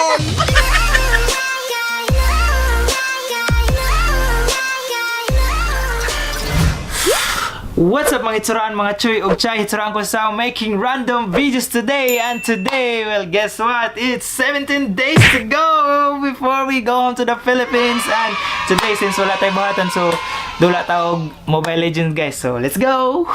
yan. What's up mga hitsuraan, mga choy ug chay, Hitsuraang Kulisaw making random videos today. And today, well, guess what? It's 17 days to go before we go home to the Philippines. And today, since wala tayo buhatan, so dula tayo Mobile Legends, guys. So let's go!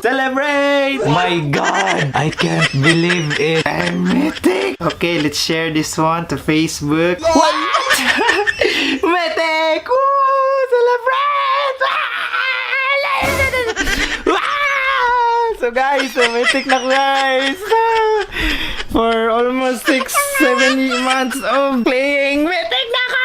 Celebrate! My God! I can't believe it. I'm Mythic! Okay, let's share this one to Facebook. What? Mythic! Woo! Celebrate! So guys, Mythic na ko guys! For almost 6-7 months of playing, Mythic na ko!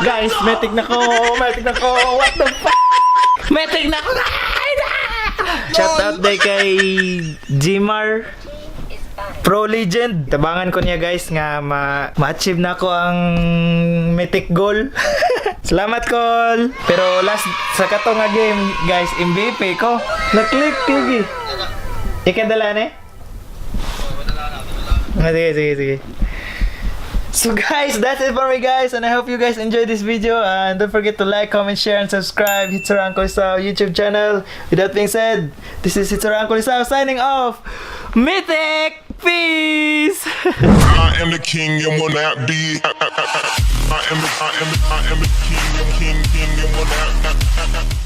Guys, Mythic na ko! Mythic na ko! What the f***? Mythic na ko guys! Shoutout day kay Gmar Pro Legend. Tabangan ko niya guys nga ma-achieve na ko ang Mythic goal. Salamat Col! Pero last sa kato nga game guys, MVP ko. Na-click Kigi. Ikadala na sige. So guys, that's it for me guys, and I hope you guys enjoyed this video, and don't forget to like, comment, share, and subscribe Hitsuraang Kulisaw YouTube channel. With that being said, this is Hitsuraang Kulisaw signing off. Mythic! Peace! I am the king and will not be. I am the king and will not.